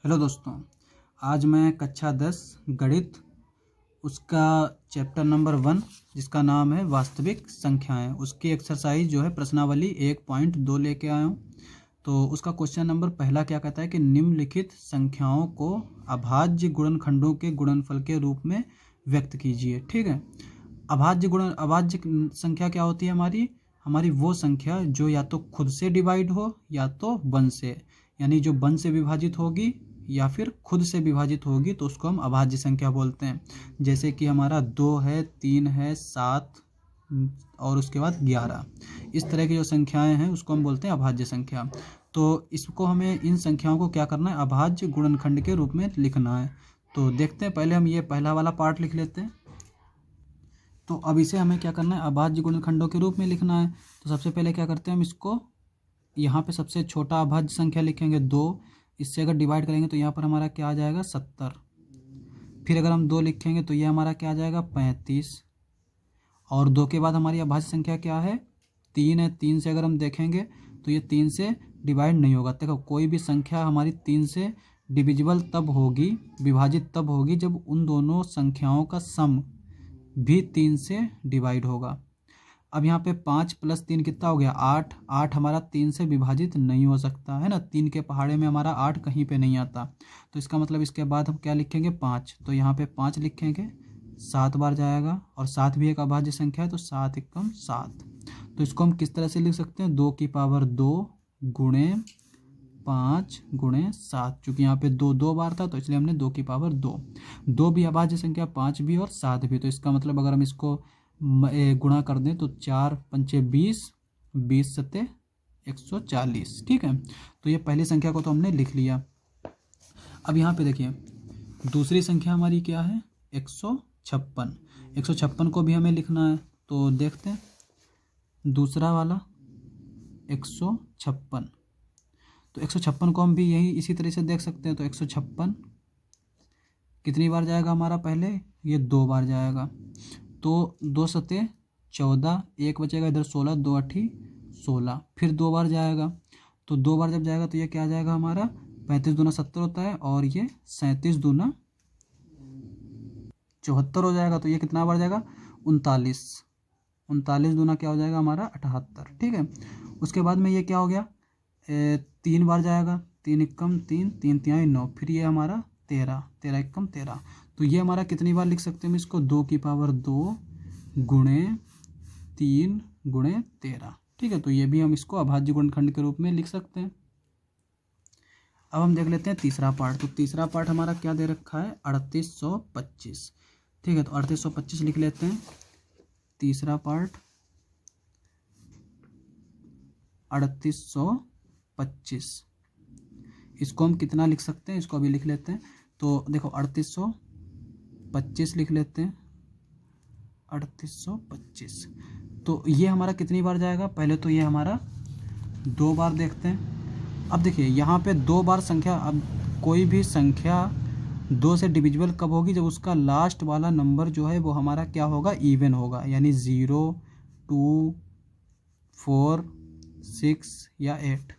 Hello दोस्तों, आज मैं कक्षा 10 गणित उसका चैप्टर नंबर 1 जिसका नाम है वास्तविक संख्याएं, उसकी एक्सरसाइज जो है प्रश्नावली 1.2 लेके आया हूँ। तो उसका क्वेश्चन नंबर पहला क्या कहता है कि निम्नलिखित संख्याओं को अभाज्य गुणनखंडों के गुणनफल के रूप में व्यक्त कीजिए। ठीक है, अभाज्य संख्या क्या होती है? हमारी वो संख्या जो या तो खुद से डिवाइड हो या तो 1 से, यानी जो 1 से विभाजित होगी या फिर खुद से विभाजित होगी तो उसको हम अभाज्य संख्या बोलते हैं। जैसे कि हमारा 2 है, 3 है, 7 और उसके बाद 11, इस तरह की जो संख्याएं हैं उसको हम बोलते हैं अभाज्य संख्या। तो इसको हमें इन संख्याओं को क्या करना है? अभाज्य गुणनखंड के रूप में लिखना है। तो देखते हैं, पहले हम ये पहला वाला पार्ट लिख लेते हैं। तो अब इसे हमें क्या करना है? अभाज्य गुणनखंडों के रूप में लिखना है। तो सबसे पहले क्या करते हैं, हम इसको यहाँ पे सबसे छोटा अभाज्य संख्या लिखेंगे 2। इससे अगर डिवाइड करेंगे तो यहाँ पर हमारा क्या आ जाएगा? 70। फिर अगर हम 2 लिखेंगे तो ये हमारा क्या आ जाएगा? 35। और 2 के बाद हमारी अभाज्य संख्या क्या है? 3 है। 3 से अगर हम देखेंगे तो ये 3 से डिवाइड नहीं होगा। देखो, कोई भी संख्या हमारी 3 से डिविजिबल तब होगी, विभाजित तब होगी, जब उन दोनों संख्याओं का सम भी 3 से डिवाइड होगा। अब यहाँ पे 5 + 3 कितना हो गया? 8। 8 हमारा 3 से विभाजित नहीं हो सकता है ना, 3 के पहाड़े में हमारा 8 कहीं पे नहीं आता। तो इसका मतलब इसके बाद हम क्या लिखेंगे? 5। तो यहाँ पे 5 लिखेंगे, 7 बार जाएगा, और 7 भी एक अभाज्य संख्या है, तो 7 × 7। तो इसको हम किस तरह से लिख सकते हैं? 2 की पावर 2 × 5 × 7। चूँकि यहाँ पे 2 2 बार था तो इसलिए हमने 2 की पावर 2। 2 भी अभाज्य संख्या, 5 भी और 7 भी। तो इसका मतलब अगर हम इसको गुणा कर दें तो 4 × 5 = 20, 20 × 7 = 140। ठीक है, तो ये पहली संख्या को तो हमने लिख लिया। अब यहाँ पे देखिए, दूसरी संख्या हमारी क्या है? 156। 156 को भी हमें लिखना है। तो देखते हैं, दूसरा वाला 156। तो 156 को हम भी यही इसी तरह से देख सकते हैं। तो 156 कितनी बार जाएगा हमारा? पहले ये 2 बार जाएगा। तो 2 × 7 = 14, 1 बचेगा इधर 16, 2 × 8 = 16। फिर 2 बार जाएगा। तो 2 बार जब जाएगा तो ये क्या आ जाएगा हमारा? 35 दूना 70 होता है, और ये 37 दूना 74 हो जाएगा। तो ये कितना बार जाएगा? 39। 39 दूना क्या हो जाएगा हमारा? 78। ठीक है, उसके बाद में ये क्या हो गया? 3 बार जाएगा। 3 × 3, 3 × 3 = 9। फिर ये हमारा 13, 13 × 13। तो ये हमारा कितनी बार लिख सकते हैं हम इसको? 2 की पावर 2 × 3 × 13। ठीक है, तो ये भी हम इसको अभाज्य गुणनखंड के रूप में लिख सकते हैं। अब हम देख लेते हैं तीसरा पार्ट। तो तीसरा पार्ट हमारा क्या दे रखा है? 3825। ठीक है, तो 3825 लिख लेते हैं। तीसरा पार्ट 3825, इसको हम कितना लिख सकते हैं? इसको अभी लिख लेते हैं। तो देखो, 3825 लिख लेते हैं। 3825, तो ये हमारा कितनी बार जाएगा? पहले तो ये हमारा 2 बार देखते हैं। अब देखिए, यहाँ पे 2 बार संख्या, अब कोई भी संख्या 2 से डिविजिबल कब होगी? जब उसका लास्ट वाला नंबर जो है वो हमारा क्या होगा? इवन होगा, यानी 0, 2, 4, 6 या 8।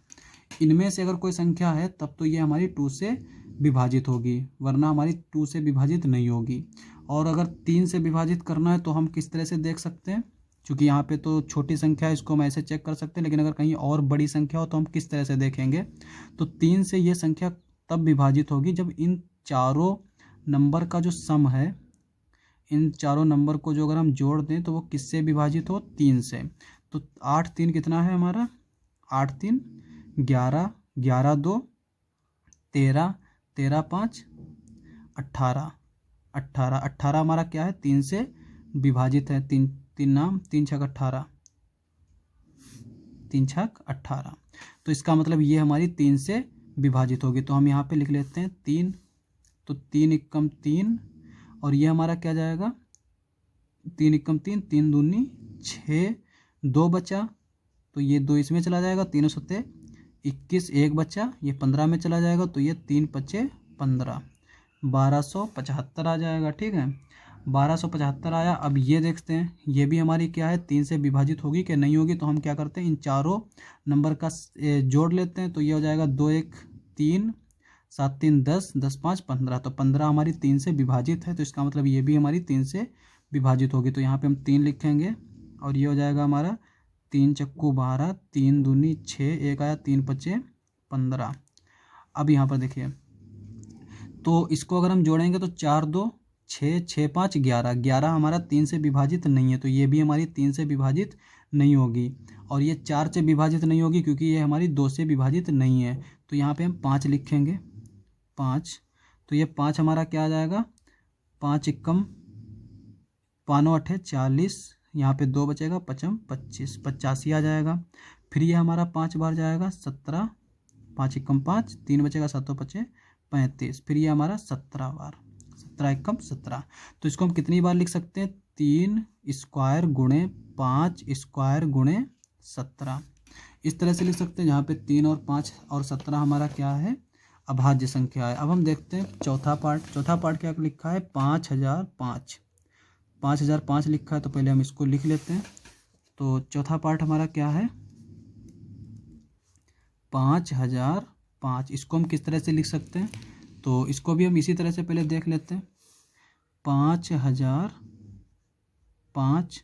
इनमें से अगर कोई संख्या है तब तो ये हमारी 2 से विभाजित होगी, वरना हमारी 2 से विभाजित नहीं होगी। और अगर 3 से विभाजित करना है तो हम किस तरह से देख सकते हैं? क्योंकि यहाँ पे तो छोटी संख्या है, इसको हम ऐसे चेक कर सकते हैं, लेकिन अगर कहीं और बड़ी संख्या हो तो हम किस तरह से देखेंगे? तो 3 से ये संख्या तब विभाजित होगी जब इन चारों नंबर का जो सम है, इन चारों नंबर को जो अगर हम जोड़ दें तो वो किससे विभाजित हो? 3 से। तो 8 3 कितना है हमारा? 8 3 11, 11 2 13, 13 5 18, 18, 18 हमारा क्या है? 3 से विभाजित है। 3 3 नाम 3 छक 18, 3 छक 18। तो इसका मतलब ये हमारी 3 से विभाजित होगी। तो हम यहाँ पे लिख लेते हैं 3। तो 3 × 3, और ये हमारा क्या जाएगा? 3 × 3, 3 दूनी 6, 2 बचा, तो ये 2 इसमें चला जाएगा। 3 × 7 = 21, 1 बचा, ये 15 में चला जाएगा, तो ये 3 × 5 = 15, 1275 आ जाएगा। ठीक है, 1275 आया। अब ये देखते हैं, ये भी हमारी क्या है? 3 से विभाजित होगी कि नहीं होगी? तो हम क्या करते हैं, इन चारों नंबर का जोड़ लेते हैं। तो ये हो जाएगा 2 1 3 7 3 10, 10 5 15, तो 15 हमारी 3 से विभाजित है, तो इसका मतलब ये भी हमारी 3 से विभाजित होगी। तो यहाँ पे हम 3 लिखेंगे और ये हो जाएगा हमारा 3 चक्कू 12, 3 दूनी 6, एक आया 3 पचे 15। अब यहाँ पर देखिए, तो इसको अगर हम जोड़ेंगे तो 4 2 6, 6 5 11, 11 हमारा 3 से विभाजित नहीं है, तो ये भी हमारी 3 से विभाजित नहीं होगी। और ये 4 से विभाजित नहीं होगी क्योंकि ये हमारी 2 से विभाजित नहीं है। तो यहाँ पे हम 5 लिखेंगे, 5, तो ये 5 हमारा क्या आ जाएगा, 5 एकम 5 8 40, यहाँ पे 2 बचेगा, 5 25, 85 आ जाएगा। फिर ये हमारा 5 बार जाएगा 17, 5 एकम 5, 3 बचेगा, 7 5 35, फिर ये हमारा 17 बार, 17 एकम 17। तो इसको हम कितनी बार लिख सकते हैं, 3 स्क्वायर गुणे 5 स्क्वायर गुणे 17, इस तरह से लिख सकते हैं, जहाँ पे 3 और 5 और 17 हमारा क्या है, अभाज्य संख्या है। अब हम देखते हैं चौथा पार्ट। चौथा पार्ट क्या लिखा है, 5005, 5005 लिखा है, तो पहले हम इसको लिख लेते हैं। तो चौथा पार्ट हमारा क्या है, 5005, इसको हम किस तरह से लिख सकते हैं, तो इसको भी हम इसी तरह से पहले देख लेते हैं। 5005,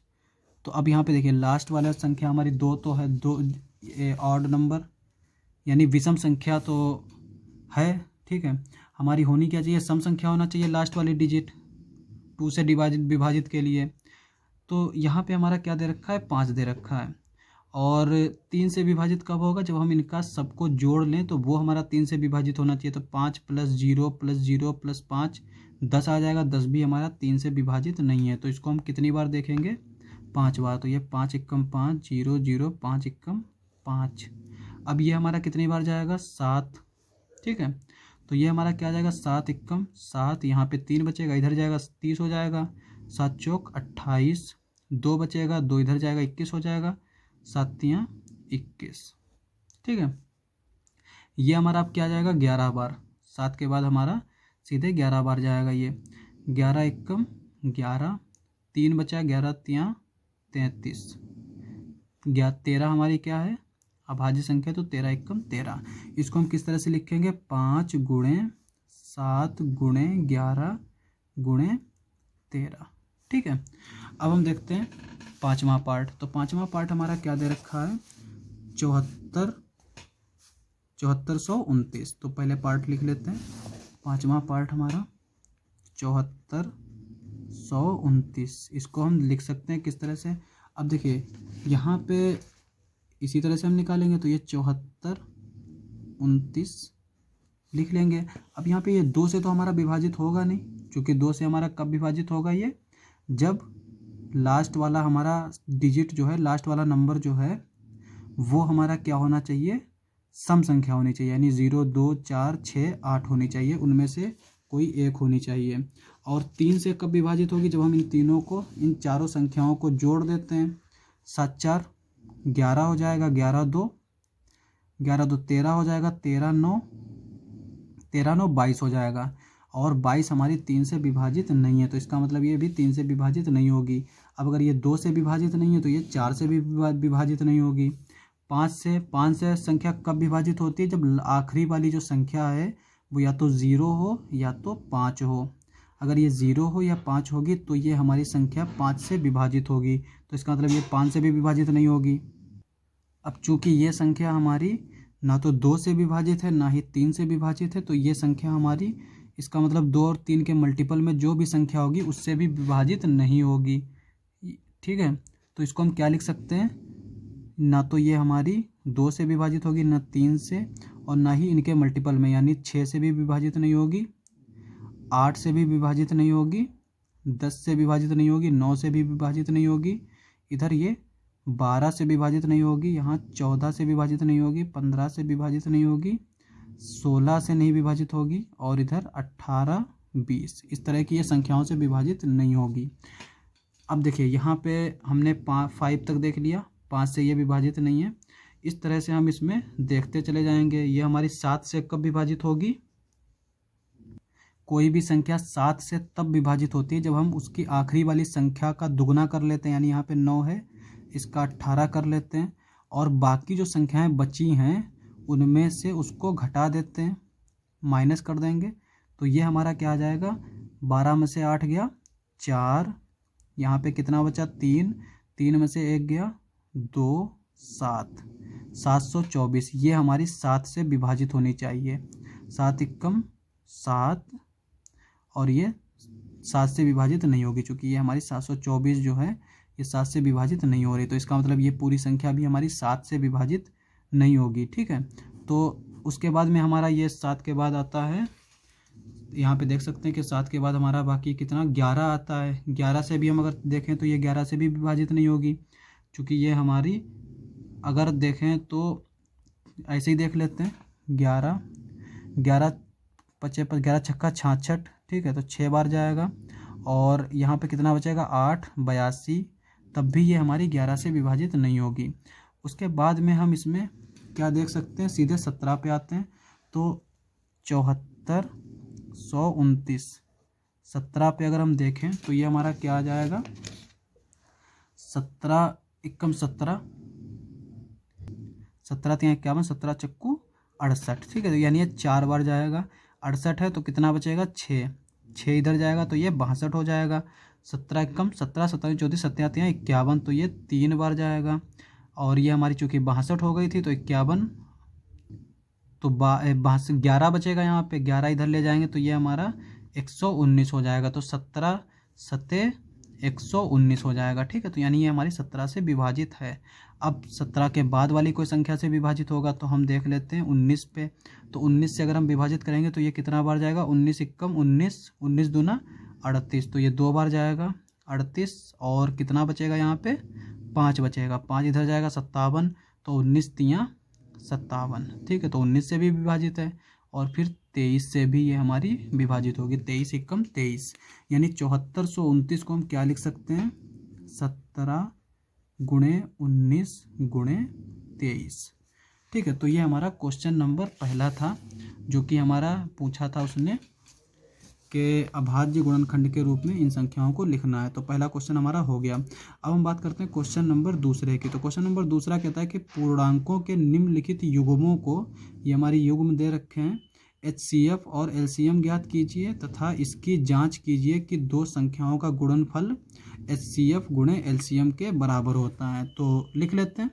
तो अब यहाँ पे देखिए लास्ट वाला संख्या हमारी 2 तो है, 2 ऑड नंबर यानी विषम संख्या तो है, ठीक है। हमारी होनी क्या चाहिए, सम संख्या होना चाहिए लास्ट वाली डिजिट 2 से विभाजित के लिए। तो यहाँ पे हमारा क्या दे रखा है, 5 दे रखा है। और 3 से विभाजित कब होगा, जब हम इनका सबको जोड़ लें, तो वो हमारा 3 से विभाजित होना चाहिए। तो 5 + 0 + 0 + 5 10 आ जाएगा, 10 भी हमारा 3 से विभाजित नहीं है। तो इसको हम कितनी बार देखेंगे, 5 बार। तो ये 5 एकम 5 0 0, 5 एकम 5। अब ये हमारा कितनी बार जाएगा, 7, ठीक है। तो ये हमारा क्या जाएगा, 7 एकम 7, यहाँ पे 3 बचेगा, इधर जाएगा 30 हो जाएगा, 7 चौक 28, 2 बचेगा, 2 इधर जाएगा 21 हो जाएगा, 7 तियाँ 21, ठीक है। ये हमारा अब क्या जाएगा, 11 बार, 7 के बाद हमारा सीधे 11 बार जाएगा। ये 11 एकम 11, 3 बचा, 11 तियाँ 33, 13 हमारी क्या है, अभाज्य संख्या, तो 13 एकम 13। इसको हम किस तरह से लिखेंगे, 5 गुणे 7 गुणे 11 गुणे 13, ठीक है। अब हम देखते हैं पाँचवा पार्ट। तो पाँचवा पार्ट हमारा क्या दे रखा है, 7429। तो पहले पार्ट लिख लेते हैं। पाँचवा पार्ट हमारा 7429, इसको हम लिख सकते हैं किस तरह से। अब देखिए यहाँ पे इसी तरह से हम निकालेंगे, तो ये 7429 लिख लेंगे। अब यहाँ पे ये 2 से तो हमारा विभाजित होगा नहीं, क्योंकि 2 से हमारा कब विभाजित होगा, ये जब लास्ट वाला हमारा डिजिट जो है, लास्ट वाला नंबर जो है वो हमारा क्या होना चाहिए, सम संख्या होनी चाहिए, यानी 0 2 4 6 8 होनी चाहिए, उनमें से कोई एक होनी चाहिए। और 3 से कब विभाजित होगी, जब हम इन तीनों को, इन चारों संख्याओं को जोड़ देते हैं। 7 4 11 हो जाएगा, 11 2 13 हो जाएगा, 13 9 22 हो जाएगा। और 22 हमारी 3 से विभाजित नहीं है, तो इसका मतलब ये भी 3 से विभाजित नहीं होगी। अब अगर ये 2 से विभाजित नहीं है, तो ये 4 से भी विभाजित नहीं होगी। 5 से संख्या कब विभाजित होती है, जब आखिरी वाली जो संख्या है वो या तो 0 हो या तो 5 हो। अगर ये 0 हो या 5 होगी तो ये हमारी संख्या 5 से विभाजित होगी, तो इसका मतलब ये 5 से भी विभाजित नहीं होगी। अब चूंकि ये संख्या हमारी ना तो 2 से विभाजित है ना ही 3 से विभाजित है, तो ये संख्या हमारी, इसका मतलब 2 और 3 के मल्टीपल में जो भी संख्या होगी उससे भी विभाजित नहीं होगी, ठीक है। तो इसको हम क्या लिख सकते हैं, ना तो ये हमारी 2 से विभाजित होगी, ना 3 से, और ना ही इनके मल्टीपल में, यानी 6 से भी विभाजित नहीं होगी, 8 से भी विभाजित नहीं होगी, 10 से विभाजित नहीं होगी, 9 से भी विभाजित नहीं होगी, इधर ये 12 से विभाजित नहीं होगी, यहाँ 14 से विभाजित नहीं होगी, 15 से विभाजित नहीं होगी, 16 से नहीं विभाजित होगी, और इधर 18 20, इस तरह की ये संख्याओं से विभाजित नहीं होगी। अब देखिए यहाँ पे हमने 5 तक देख लिया, 5 से ये विभाजित नहीं है। इस तरह से हम इसमें देखते चले जाएंगे। ये हमारी 7 से कब विभाजित होगी, कोई भी संख्या 7 से तब विभाजित होती है जब हम उसकी आखिरी वाली संख्या का दुगना कर लेते हैं, यानी यहाँ पे 9 है, इसका 18 कर लेते हैं, और बाकी जो संख्याएं बची हैं उनमें से उसको घटा देते हैं, माइनस कर देंगे तो ये हमारा क्या आ जाएगा, 12 में से 8 गया 4, यहाँ पे कितना बचा 3, 3 में से 1 गया 2, 7, 724। ये हमारी 7 से विभाजित होनी चाहिए, 7 एकम 7, और ये 7 से विभाजित नहीं होगी क्योंकि ये हमारी 724 जो है ये 7 से विभाजित नहीं हो रही, तो इसका मतलब ये पूरी संख्या भी हमारी 7 से विभाजित नहीं होगी। ठीक है, तो उसके बाद में हमारा ये 7 के बाद आता है, यहाँ पे देख सकते हैं कि 7 के बाद हमारा बाकी कितना 11 आता है। 11 से भी हम अगर देखें तो ये 11 से भी विभाजित नहीं होगी क्योंकि ये हमारी, अगर देखें तो ऐसे ही देख लेते हैं, 11 11 पचे पर 11 छक्का 66, ठीक है, तो 6 बार जाएगा, और यहाँ पे कितना बचेगा 8, 82, तब भी ये हमारी 11 से विभाजित नहीं होगी। उसके बाद में हम इसमें क्या देख सकते हैं, सीधे 17 पे आते हैं, तो 74, 129, 17 पे अगर हम देखें तो ये हमारा क्या आ जाएगा, 17 एकम 17, 17 3 51, 17 चक्कू 68, ठीक है, तो यानी ये 4 बार जाएगा। 68 है तो कितना बचेगा 6, 6 इधर जाएगा तो ये 62 हो जाएगा। 17 एकम 17, 17 34, 17 51, तो ये 3 बार जाएगा, और ये हमारी चूँकि 62 हो गई थी तो 51, तो 11 बचेगा, यहाँ पे 11 इधर ले जाएंगे तो ये हमारा 119 हो जाएगा, तो 17 सते 119 हो जाएगा। ठीक है, तो यानी ये हमारी 17 से विभाजित है। अब 17 के बाद वाली कोई संख्या से विभाजित होगा तो हम देख लेते हैं 19 पे, तो 19 से अगर हम विभाजित करेंगे तो ये कितना बार जाएगा, 19 एकम 19, 19 दूना 38, तो ये 2 बार जाएगा 38, और कितना बचेगा यहाँ पे 5 बचेगा, 5 इधर जाएगा 57, तो 19 तियाँ 57, ठीक है, तो 19 से भी विभाजित है, और फिर 23 से भी ये हमारी विभाजित होगी, 23 एकम 23, यानी 7429 को हम क्या लिख सकते हैं, 17 गुणे 19 गुणे 23। ठीक है, तो ये हमारा क्वेश्चन नंबर पहला था जो कि हमारा पूछा था उसने कि अभाज्य गुणनखंड के रूप में इन संख्याओं को लिखना है। तो पहला क्वेश्चन हमारा हो गया। अब हम बात करते हैं क्वेश्चन नंबर दूसरे की। तो क्वेश्चन नंबर दूसरा कहता है कि पूर्णांकों के निम्नलिखित युग्मों को, ये हमारी युग्म दे रखे हैं, HCF और LCM ज्ञात कीजिए तथा इसकी जांच कीजिए कि दो संख्याओं का गुणनफल HCF गुणे LCM के बराबर होता है। तो लिख लेते हैं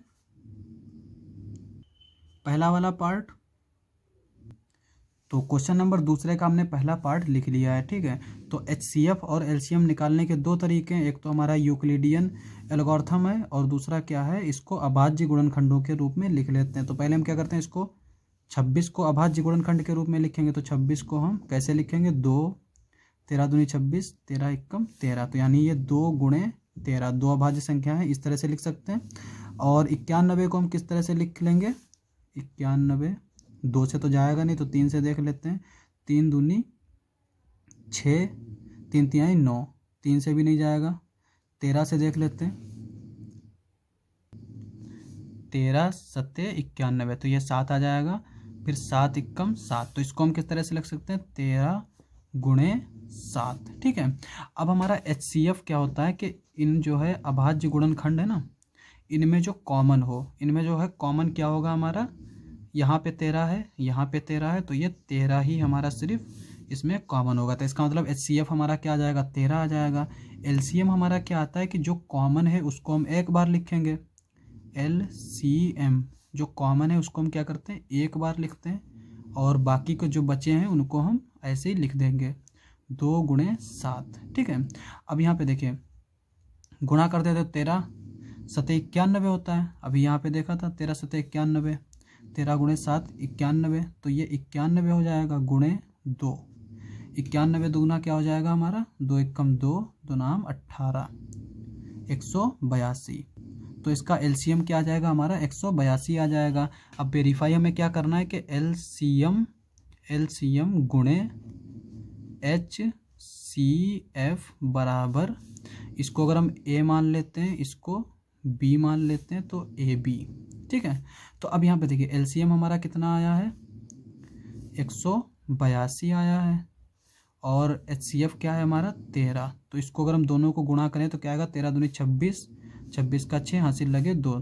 पहला वाला पार्ट। तो क्वेश्चन नंबर दूसरे का हमने पहला पार्ट लिख लिया है। ठीक है, तो HCF और LCM निकालने के दो तरीके हैं, एक तो हमारा यूक्लिडियन एल्गोरिथम है और दूसरा क्या है, इसको अभाज्य गुणनखंडों के रूप में लिख लेते हैं। तो पहले हम क्या करते हैं, इसको 26 को अभाज्य गुणनखंड के रूप में लिखेंगे। तो 26 को हम कैसे लिखेंगे, 2 13 दूनी 26, 13 एकम 13, तो यानी ये 2 गुणे 13 दो अभाज्य संख्या है, इस तरह से लिख सकते हैं। और 91 को हम किस तरह से लिख लेंगे, 91 2 से तो जाएगा नहीं, तो 3 से देख लेते हैं, 3 दूनी 6, 3 तिहाई 9, 3 से भी नहीं जाएगा। 13 से देख लेते हैं, 13 सत्ते 91, तो ये 7 आ जाएगा। फिर 7 एकम 7, तो इसको हम किस तरह से लिख सकते हैं, 13 गुणे 7। ठीक है, अब हमारा HCF क्या होता है कि इन जो है अभाज्य गुणनखंड है ना, इनमें जो कॉमन हो, इनमें जो है कॉमन क्या होगा हमारा, यहाँ पे 13 है, यहाँ पे 13 है, तो ये 13 ही हमारा सिर्फ इसमें कॉमन होगा। तो इसका मतलब HCF हमारा क्या आ जाएगा, 13 आ जाएगा। LCM हमारा क्या आता है कि जो कॉमन है उसको हम एक बार लिखेंगे, LCM जो कॉमन है उसको हम क्या करते हैं, एक बार लिखते हैं, और बाकी के जो बचे हैं उनको हम ऐसे ही लिख देंगे, 2 गुणे 7। ठीक है, अब यहाँ पे देखिए गुणा करते थे, 13 सत्ते 91 होता है। अभी यहाँ पे देखा था 13 सत्ते 91, 13 गुणे 7 91, तो ये 91 हो जाएगा गुणे 2। 91 दूना क्या हो जाएगा हमारा, 2 एकम 2, 2 नाम 18, 182। तो इसका LCM क्या आ जाएगा हमारा, 182 आ जाएगा। अब वेरीफाई हमें क्या करना है कि LCM गुणे HCF बराबर, इसको अगर हम A मान लेते हैं, इसको B मान लेते हैं, तो AB। ठीक है, तो अब यहाँ पे देखिए LCM हमारा कितना आया है, 182 आया है, और HCF क्या है हमारा 13। तो इसको अगर हम दोनों को गुणा करें तो क्या आएगा, 13 दूनी 26, 26 का 6 हासिल लगे 2,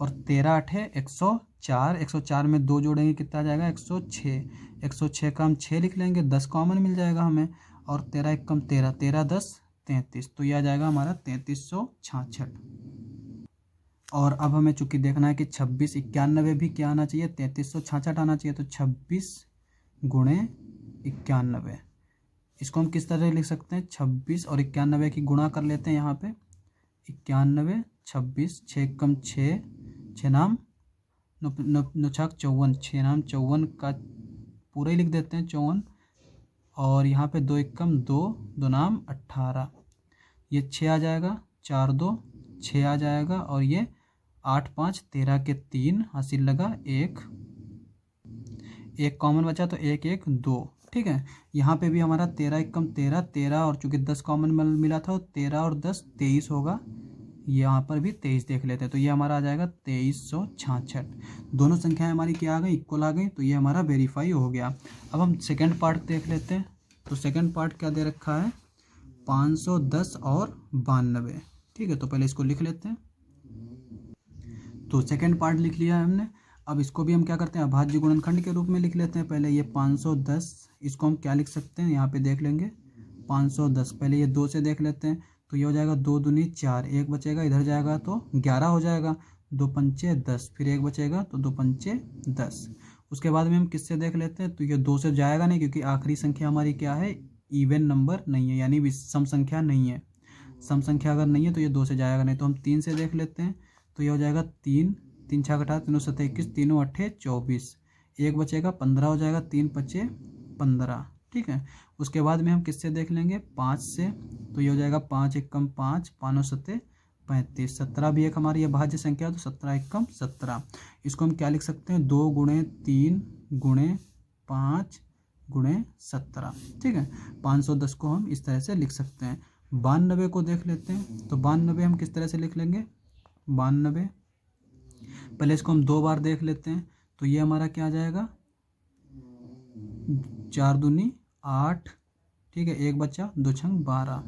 और 13 8 114, 4, 104 में 2 जोड़ेंगे कितना आ जाएगा 106। 106 का हम 6 लिख लेंगे, 10 कॉमन मिल जाएगा हमें, और 13 एकम 13, 13 10 33, तो यह आ जाएगा हमारा 3366। और अब हमें चूंकि देखना है कि 26 91 भी क्या आना चाहिए, 3366 आना चाहिए, तो 26 गुणे 91, इसको हम किस तरह लिख सकते हैं, 26 और 91 की गुणा कर लेते हैं यहाँ पे, 91 26, 6 कम 6, 6 नाम 9 छक 54, 6 नाम 54 का पूरा ही लिख देते हैं 54, और यहाँ पे 2 एकम 2, 2 नाम 18, ये 6 आ जाएगा, 4 2 6 आ जाएगा, और ये 8 5 13 के 3 हासिल लगा, एक कॉमन बचा तो 1 1 2, ठीक है। यहाँ पे भी हमारा 13 एकम 13, 13 और चूंकि 10 कॉमन मिला था, 13 और 10 23 होगा, यहाँ पर भी 23 देख लेते हैं, तो ये हमारा आ जाएगा 2366। दोनों संख्याएं हमारी क्या आ गई, इक्वल आ गई, तो ये हमारा वेरीफाई हो गया। अब हम सेकंड पार्ट देख लेते हैं। तो सेकंड पार्ट क्या दे रखा है, 510 और 92, ठीक है। तो पहले इसको लिख लेते हैं। तो सेकंड पार्ट लिख लिया है हमने। अब इसको भी हम क्या करते हैं, अभाज्य गुणनखंड के रूप में लिख लेते हैं। पहले ये 510, इसको हम क्या लिख सकते हैं, यहाँ पे देख लेंगे 510, पहले ये 2 से देख लेते हैं, तो ये हो जाएगा 2 दूनी 4, 1 बचेगा, इधर जाएगा तो 11 हो जाएगा, 2 पंचे 10, फिर 1 बचेगा तो 2 पंचे 10। उसके बाद में हम किससे देख लेते हैं, तो ये 2 से जाएगा नहीं, क्योंकि आखिरी संख्या हमारी क्या है, इवन नंबर नहीं है, यानी सम संख्या नहीं है। सम संख्या अगर नहीं है तो ये 2 से जाएगा नहीं, तो हम 3 से देख लेते हैं। तो ये हो जाएगा 3, 3 6 18, 3 7 21, 3 8 24, 1 बचेगा 15 हो जाएगा, 3 5 15, ठीक है। उसके बाद में हम किससे देख लेंगे, 5 से, तो ये हो जाएगा 5 एकम 5, 5 7 35, 17 भी एक हमारी अभाज्य संख्या, तो 17 एकम 17। इसको हम क्या लिख सकते हैं, 2 गुणे 3 गुणे 5 गुणे 17, ठीक है। 510 को हम इस तरह से लिख सकते हैं। 92 को देख लेते हैं। तो 92 हम किस तरह से लिख लेंगे, 92 पहले इसको हम 2 बार देख लेते हैं। तो ये हमारा क्या आ जाएगा, 4 दूनी 8, ठीक है, 1 बचा, 2 छंग 12,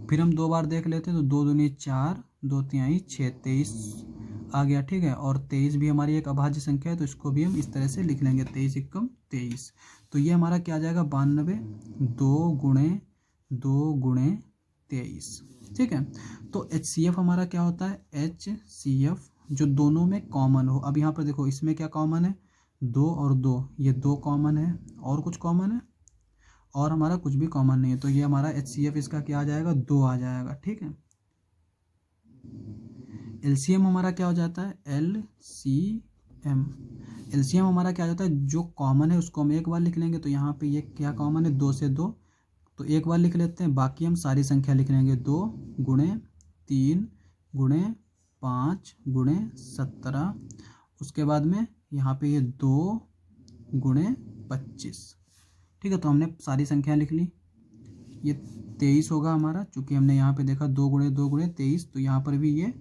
फिर हम 2 बार देख लेते हैं। तो 2 दूनी 4, 2 तिहाई 6, 23 आ गया, ठीक है। और 23 भी हमारी एक अभाज्य संख्या है, तो इसको भी हम इस तरह से लिख लेंगे, 23 एकम 23। तो ये हमारा क्या आ जाएगा, 92 2 गुणे 23, ठीक है। तो HCF हमारा क्या होता है, HCF जो दोनों में कॉमन हो। अब यहाँ पर देखो, इसमें क्या कॉमन है, 2 और 2, ये 2 कॉमन है, और कुछ कॉमन है, और हमारा कुछ भी कॉमन नहीं है, तो ये हमारा HCF इसका क्या आ जाएगा, 2 आ जाएगा, ठीक है। LCM हमारा क्या हो जाता है, LCM हमारा क्या हो जाता है, जो कॉमन है उसको हम एक बार लिख लेंगे। तो यहाँ पे ये क्या कॉमन है, 2 से 2, तो एक बार लिख लेते हैं, बाकी हम सारी संख्या लिख लेंगे, 2 गुणे 3 गुणे 5 गुणे 17, उसके बाद में यहाँ पे ये 2 गुणे 25, ठीक है। तो हमने सारी संख्या लिख ली, ये 23 होगा हमारा, चूंकि हमने यहाँ पे देखा 2 गुणे 23, तो यहाँ पर भी ये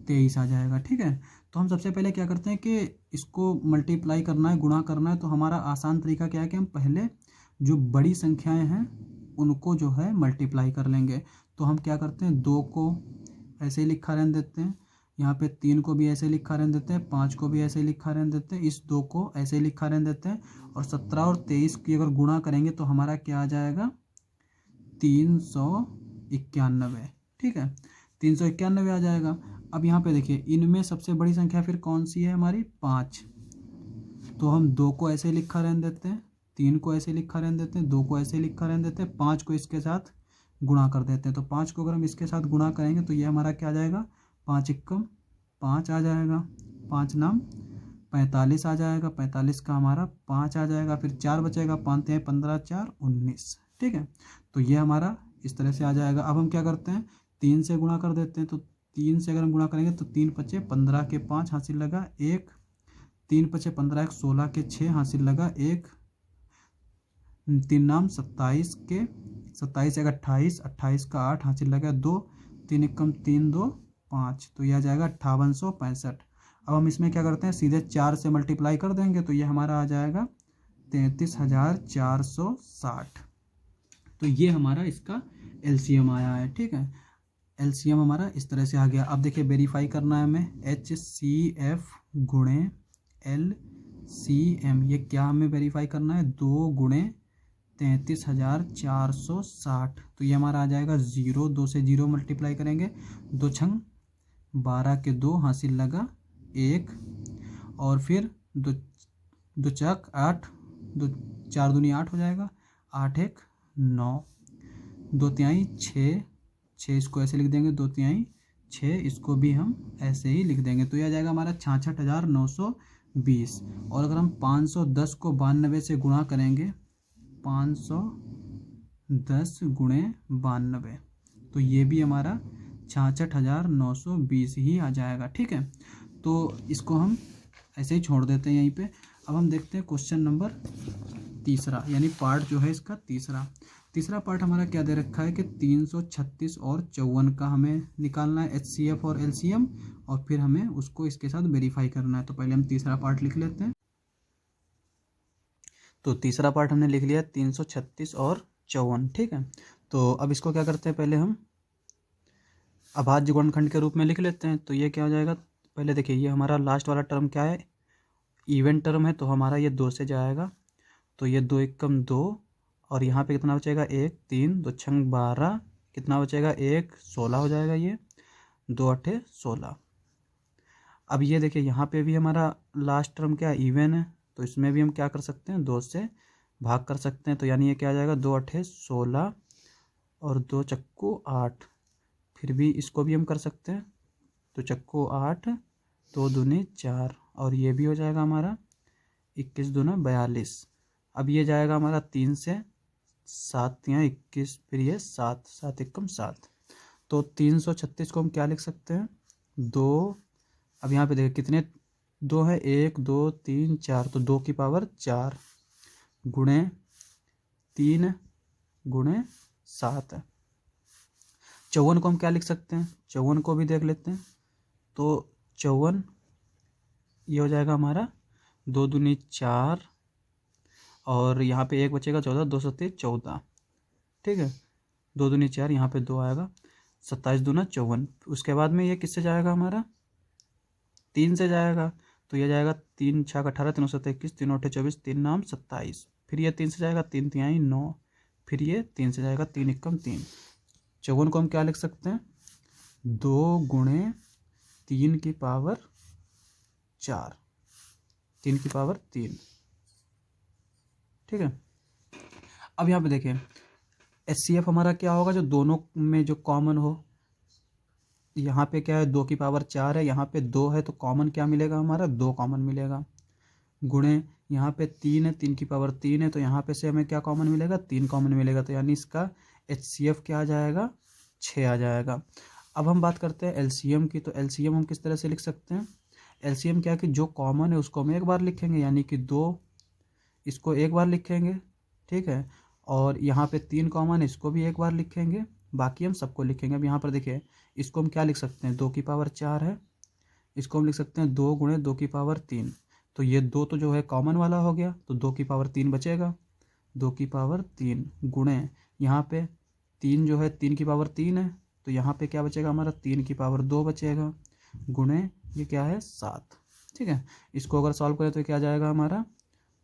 23 आ जाएगा, ठीक है। तो हम सबसे पहले क्या करते हैं कि इसको मल्टीप्लाई करना है, गुणा करना है। तो हमारा आसान तरीका क्या है कि हम पहले जो बड़ी संख्याएं हैं उनको जो है मल्टीप्लाई कर लेंगे। तो हम क्या करते हैं, 2 को ऐसे ही लिखा रहने देते हैं, यहाँ पे 3 को भी ऐसे लिखा रहने देते हैं, 5 को भी ऐसे लिखा रहने देते हैं, इस 2 को ऐसे लिखा रहने देते हैं, और 17 और 23 की अगर गुणा करेंगे तो हमारा क्या आ जाएगा, 391, ठीक है, 391 आ जाएगा। अब यहाँ पे देखिए, इनमें सबसे बड़ी संख्या फिर कौन सी है हमारी, 5। तो हम 2 को ऐसे लिखा रहने देते हैं, 3 को ऐसे लिखा रहने देते हैं, 2 को ऐसे लिखा रहने देते हैं, 5 को इसके साथ गुणा कर देते हैं। तो 5 को अगर हम इसके साथ गुणा करेंगे तो ये हमारा क्या आ जाएगा, 5 एकम 5 आ जाएगा, 5 नाम 45 आ जाएगा, 45 का हमारा 5 आ जाएगा, फिर 4 बचेगा, 5 3 15 4 19, ठीक है। तो ये हमारा इस तरह से आ जाएगा। अब हम क्या करते हैं, 3 से गुणा कर देते हैं। तो 3 से अगर हम गुणा करेंगे तो 3 5 15 के 5 हासिल लगा 1, 3 5 15 1 16 के 6 हासिल लगा 1, 3 नाम 27 के 27 1 28, 28 का 8 हासिल लगा 2, 3 एकम 3 2 5, तो यह आ जाएगा 5865। अब हम इसमें क्या करते हैं, सीधे 4 से मल्टीप्लाई कर देंगे, तो ये हमारा आ जाएगा 33460। तो ये हमारा इसका LCM आया है, ठीक है। LCM हमारा इस तरह से आ गया। अब देखिए, वेरीफाई करना है हमें, HCF गुणे LCM ये क्या हमें वेरीफाई करना है, 2 गुणे 33,460, तो ये हमारा आ जाएगा 0, 2 से 0 मल्टीप्लाई करेंगे, 2 छंग 12 के 2 हासिल लगा 1, और फिर 2 चक 8, 2 4 दूनी 8 हो जाएगा, 8 1 9, 2 तिहाई 6, इसको ऐसे लिख देंगे, 2 तिहाई 6, इसको भी हम ऐसे ही लिख देंगे, तो यह आ जाएगा हमारा 66,920। और अगर हम 510 को 92 से गुणा करेंगे, 510 गुणे 92, तो ये भी हमारा 66,920 ही आ जाएगा। ठीक है, तो इसको हम ऐसे ही छोड़ देते हैं यहीं पे। अब हम देखते हैं क्वेश्चन नंबर तीसरा, यानी पार्ट जो है इसका तीसरा पार्ट हमारा क्या दे रखा है कि 336 और 54 का हमें निकालना है HCF और LCM, और फिर हमें उसको इसके साथ वेरीफाई करना है। तो पहले हम तीसरा पार्ट लिख लेते हैं। तो तीसरा पार्ट हमने लिख लिया 336 और 54। ठीक है, तो अब इसको क्या करते हैं, पहले हम अभाज्य गुणनखंड के रूप में लिख लेते हैं। तो ये क्या हो जाएगा, पहले देखिए ये हमारा लास्ट वाला टर्म क्या है, इवन टर्म है, तो हमारा ये 2 से जाएगा, तो ये 2 एकम 2, और यहाँ पे कितना बचेगा 1 3, 2 छंग 12, कितना बचेगा 1 16 हो जाएगा, ये 2 8 16। अब ये देखिए यहाँ पे भी हमारा लास्ट टर्म क्या इवन है, तो इसमें भी हम क्या कर सकते हैं, 2 से भाग कर सकते हैं, तो यानी ये क्या आ जाएगा 2 8 16 और 2 चक्कू 8, फिर भी इसको भी हम कर सकते हैं, तो चक्कू 8, 2 दूनी 4, और ये भी हो जाएगा हमारा 21 दूना 42। अब ये जाएगा हमारा 3 से 7 या 21, फिर ये 7 7 एकम 7, तो 336 को हम क्या लिख सकते हैं 2। अब यहाँ पे देखिए कितने 2 है, 1 2 3 4, तो 2 की पावर 4 गुणे 3 गुणे 7। 54 को हम क्या लिख सकते हैं, 54 को भी देख लेते हैं, तो 54 ये हो जाएगा हमारा 2 दूनी 4, और यहाँ पे 1 बचेगा 14, 2 7 14। ठीक है, 2 दूनी 4, यहाँ पे 2 आएगा, 27 दूना 54। उसके बाद में ये किससे जाएगा, हमारा 3 से जाएगा, तो ये जाएगा 3 6 18, 3 7 21, 3 8 24, 3 9 27, फिर ये 3 से जाएगा 3 तिहाई 9, फिर ये 3 से जाएगा 3 एकम 3। 54 को हम क्या लिख सकते हैं 2 गुणे 3 की पावर 4, 3 की पावर 3। ठीक है, अब यहाँ पे देखें HCF हमारा क्या होगा, जो दोनों में जो कॉमन हो, यहाँ पे क्या है 2 की पावर 4 है, यहाँ पे 2 है, तो कॉमन क्या मिलेगा हमारा 2 कॉमन मिलेगा, गुणे यहाँ पे 3 है, 3 की पावर 3 है, तो यहाँ पे से हमें क्या कॉमन मिलेगा 3 कॉमन मिलेगा, तो यानी इसका HCF क्या आ जाएगा 6 आ जाएगा। अब हम बात करते हैं LCM की, तो LCM हम किस तरह से लिख सकते हैं, LCM क्या है कि जो कॉमन है उसको हम एक बार लिखेंगे, यानी कि 2, इसको एक बार लिखेंगे। ठीक है, और यहाँ पे 3 कॉमन है, इसको भी एक बार लिखेंगे, बाकी हम सबको लिखेंगे। अब यहाँ पर देखिए इसको हम क्या लिख सकते हैं 2 की पावर 4 है, इसको हम लिख सकते हैं 2 गुणे 2 की पावर 3, तो ये 2 तो जो है कॉमन वाला हो गया, तो 2 की पावर 3 बचेगा, 2 की पावर 3 गुणे यहाँ पे 3 जो है 3 की पावर 3 है, तो यहाँ पे क्या बचेगा हमारा 3 की पावर 2 बचेगा, गुणे ये क्या है 7। ठीक है, इसको अगर सॉल्व करें तो क्या जाएगा हमारा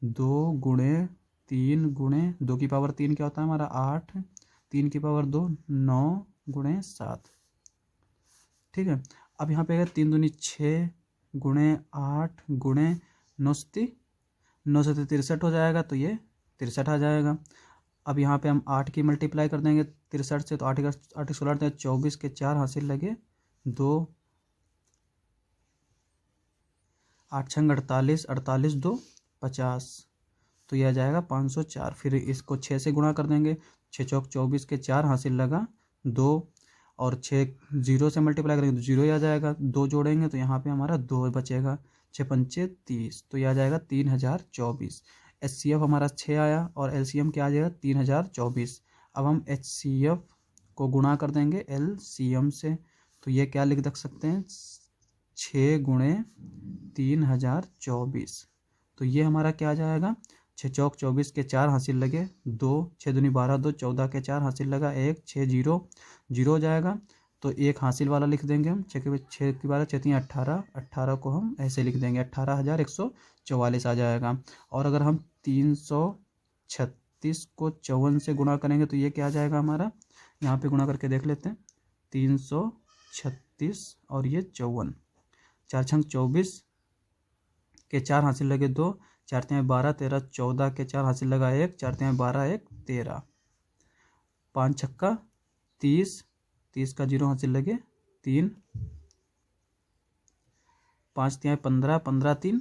2 गुणे 3 गुणे 2 की पावर 3 क्या होता है हमारा 8, 3 की पावर 2 9 गुणे 7। ठीक है, अब यहाँ पे अगर 3 दूनी 6 गुणे 8 गुणे 9 से 63 हो जाएगा, तो ये 63 आ जाएगा। अब यहाँ पे हम 8 की मल्टीप्लाई कर देंगे 63 से, तो 8 8 16 24 के 4 हासिल लगे 2, 8 छंग 48, 48 2 50, तो यह आ जाएगा 504। फिर इसको 6 से गुणा कर देंगे, 6 चौक 24 के 4 हासिल लगा 2, और 6 0 से मल्टीप्लाई करेंगे तो 0 ही आ जाएगा, 2 जोड़ेंगे तो यहाँ पे हमारा 2 बचेगा, 6 पंचे 30, तो यह आ जाएगा 3024। HCF हमारा 6 आया और LCM क्या आ जाएगा 3024। अब हम HCF को गुणा कर देंगे LCM से, तो ये क्या लिख सकते हैं 6 गुणे 3024, तो ये हमारा क्या आ जाएगा 6 चौक 24 के 4 हासिल लगे 2, 6 दूनी 12 2, 14 के 4 हासिल लगा 1, 6 0 0 हो जाएगा, तो एक हासिल वाला लिख देंगे हम। 6 की 12 6 18, 18 को हम ऐसे लिख देंगे 18,144 आ जाएगा। और अगर हम 336 को 54 से गुणा करेंगे तो ये क्या आ जाएगा हमारा, यहाँ पे गुणा करके देख लेते हैं। 336 और ये 54, 4 छंग 24 के 4 हासिल लगे 2, 4 तिहाई 12, 13 14 के 4 हासिल लगा 1, 4 तिहाई 12 1 13, 5 छक्का 30, 30 का 0 हासिल लगे 3, 5 तिहाई 15, 15 3